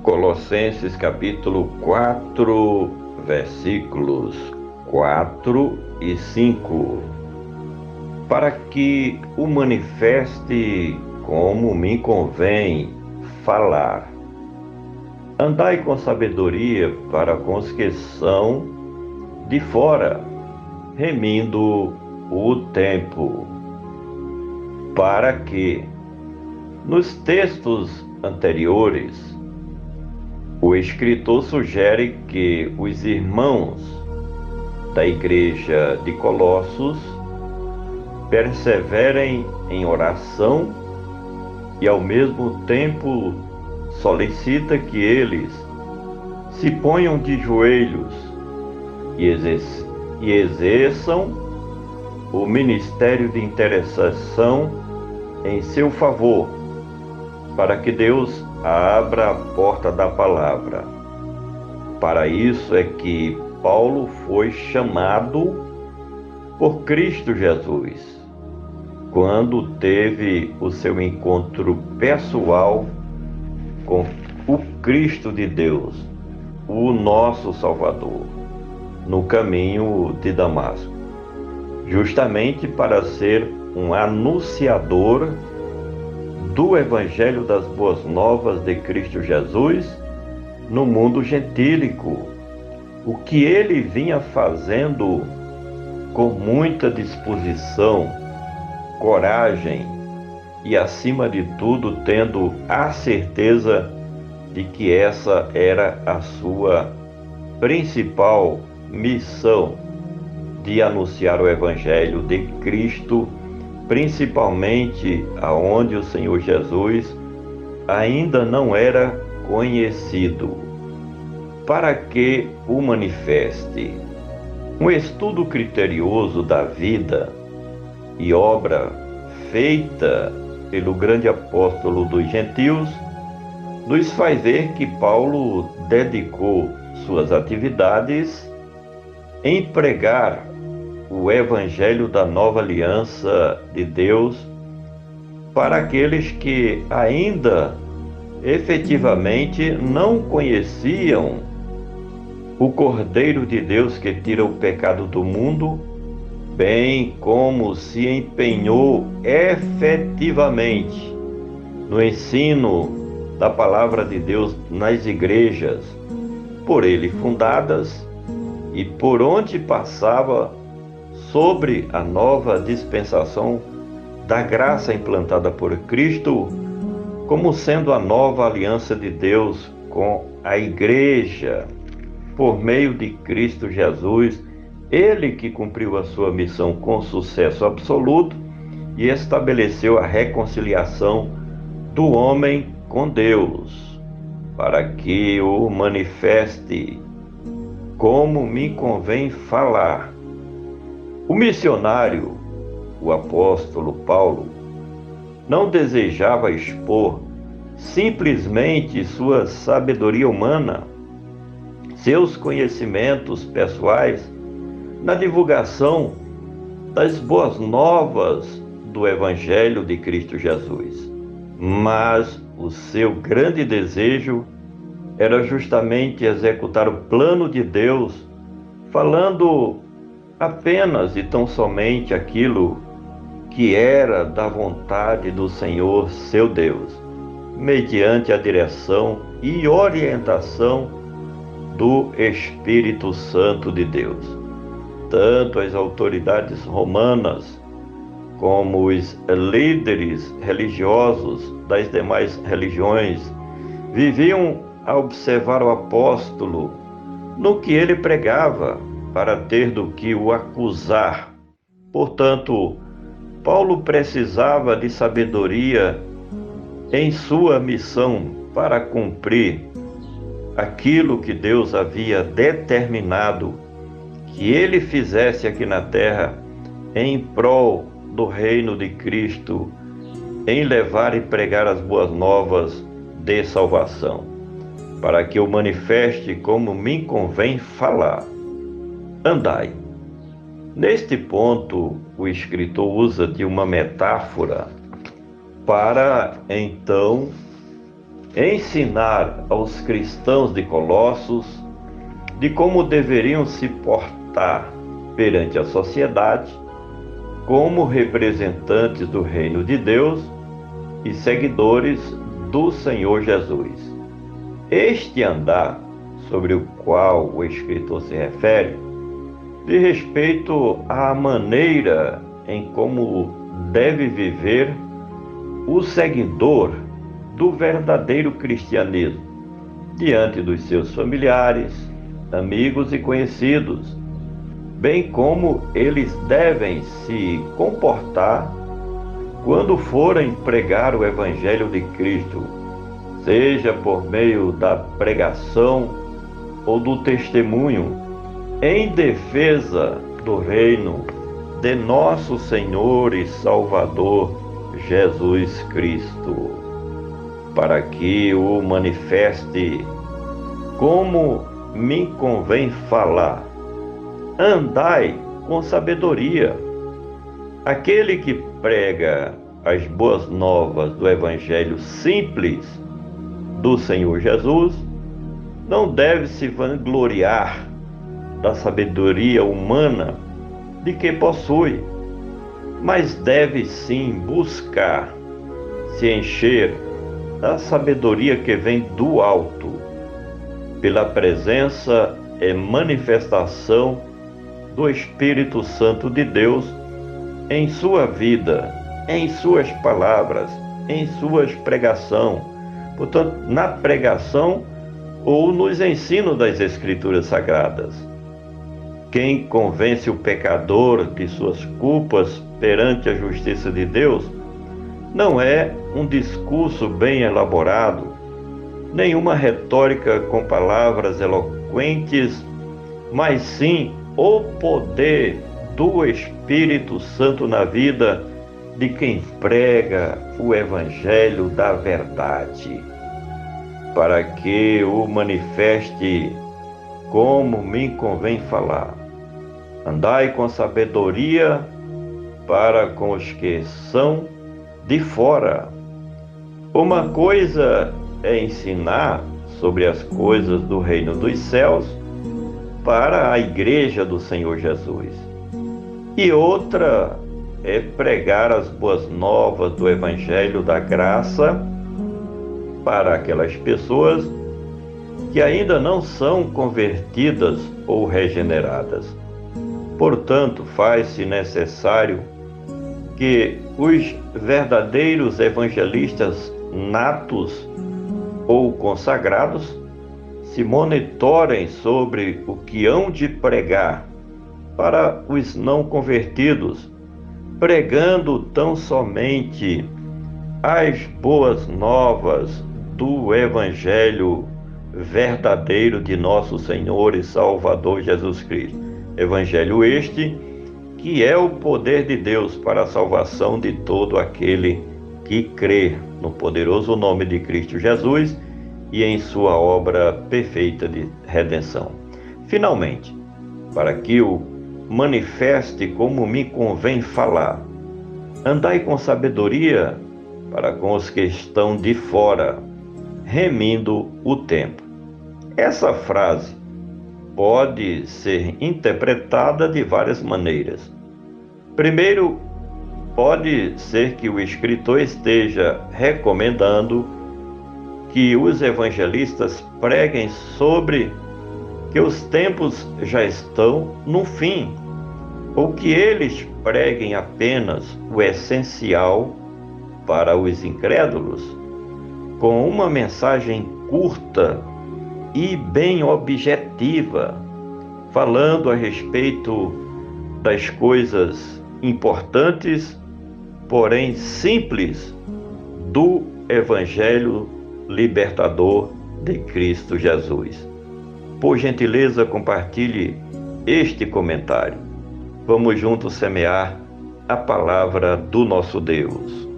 Colossenses capítulo 4, versículos 4 e 5. Para que o manifeste como me convém falar. Andai com sabedoria para com os que são de fora, remindo o tempo. Para que, nos textos anteriores, o escritor sugere que os irmãos da igreja de Colossos perseverem em oração e, ao mesmo tempo, solicita que eles se ponham de joelhos e exerçam o ministério de intercessão em seu favor, para que Deus abra a porta da palavra. Para isso é que Paulo foi chamado por Cristo Jesus, quando teve o seu encontro pessoal com o Cristo de Deus, o nosso Salvador, no caminho de Damasco, justamente para ser um anunciador do Evangelho das Boas Novas de Cristo Jesus no mundo gentílico, o que ele vinha fazendo com muita disposição, coragem e, acima de tudo, tendo a certeza de que essa era a sua principal missão, de anunciar o Evangelho de Cristo, principalmente aonde o Senhor Jesus ainda não era conhecido, para que o manifeste. Um estudo criterioso da vida e obra feita pelo grande apóstolo dos gentios nos faz ver que Paulo dedicou suas atividades em pregar o Evangelho da nova aliança de Deus para aqueles que ainda efetivamente não conheciam o Cordeiro de Deus que tira o pecado do mundo, bem como se empenhou efetivamente no ensino da palavra de Deus nas igrejas por ele fundadas e por onde passava, sobre a nova dispensação da graça implantada por Cristo, como sendo a nova aliança de Deus com a igreja, por meio de Cristo Jesus, ele que cumpriu a sua missão com sucesso absoluto e estabeleceu a reconciliação do homem com Deus, para que o manifeste como me convém falar. O missionário, o apóstolo Paulo, não desejava expor simplesmente sua sabedoria humana, seus conhecimentos pessoais, na divulgação das boas novas do Evangelho de Cristo Jesus. Mas o seu grande desejo era justamente executar o plano de Deus, falando apenas e tão somente aquilo que era da vontade do Senhor, seu Deus, mediante a direção e orientação do Espírito Santo de Deus. Tanto as autoridades romanas como os líderes religiosos das demais religiões viviam a observar o apóstolo no que ele pregava, para ter do que o acusar. Portanto, Paulo precisava de sabedoria em sua missão para cumprir aquilo que Deus havia determinado que ele fizesse aqui na terra em prol do reino de Cristo, em levar e pregar as boas novas de salvação, para que eu manifeste como me convém falar. Andai. Neste ponto, o escritor usa de uma metáfora para, então, ensinar aos cristãos de Colossos de como deveriam se portar perante a sociedade como representantes do reino de Deus e seguidores do Senhor Jesus. Este andar sobre o qual o escritor se refere diz respeito à maneira em como deve viver o seguidor do verdadeiro cristianismo diante dos seus familiares, amigos e conhecidos, bem como eles devem se comportar quando forem pregar o Evangelho de Cristo, seja por meio da pregação ou do testemunho em defesa do reino de nosso Senhor e Salvador Jesus Cristo, para que o manifeste como me convém falar. Andai com sabedoria. Aquele que prega as boas novas do Evangelho simples do Senhor Jesus não deve se vangloriar da sabedoria humana de que possui, mas deve sim buscar se encher da sabedoria que vem do alto, pela presença e manifestação do Espírito Santo de Deus em sua vida, em suas palavras, em suas pregação, portanto, na pregação ou nos ensinos das Escrituras Sagradas. Quem convence o pecador de suas culpas perante a justiça de Deus não é um discurso bem elaborado, nenhuma retórica com palavras eloquentes, mas sim o poder do Espírito Santo na vida de quem prega o Evangelho da verdade, para que o manifeste como me convém falar. Andai com sabedoria para com os que são de fora. Uma coisa é ensinar sobre as coisas do reino dos céus para a igreja do Senhor Jesus, e outra é pregar as boas novas do Evangelho da graça para aquelas pessoas que ainda não são convertidas ou regeneradas. Portanto, faz-se necessário que os verdadeiros evangelistas natos ou consagrados se monitorem sobre o que hão de pregar para os não convertidos, pregando tão somente as boas novas do Evangelho verdadeiro de nosso Senhor e Salvador Jesus Cristo. Evangelho este que é o poder de Deus para a salvação de todo aquele que crê no poderoso nome de Cristo Jesus e em sua obra perfeita de redenção. Finalmente, para que o manifeste como me convém falar, andai com sabedoria para com os que estão de fora, remindo o tempo. Essa frase pode ser interpretada de várias maneiras. Primeiro, pode ser que o escritor esteja recomendando que os evangelistas preguem sobre que os tempos já estão no fim, ou que eles preguem apenas o essencial para os incrédulos, com uma mensagem curta e bem objetiva, falando a respeito das coisas importantes, porém simples, do Evangelho libertador de Cristo Jesus. Por gentileza, compartilhe este comentário. Vamos juntos semear a palavra do nosso Deus.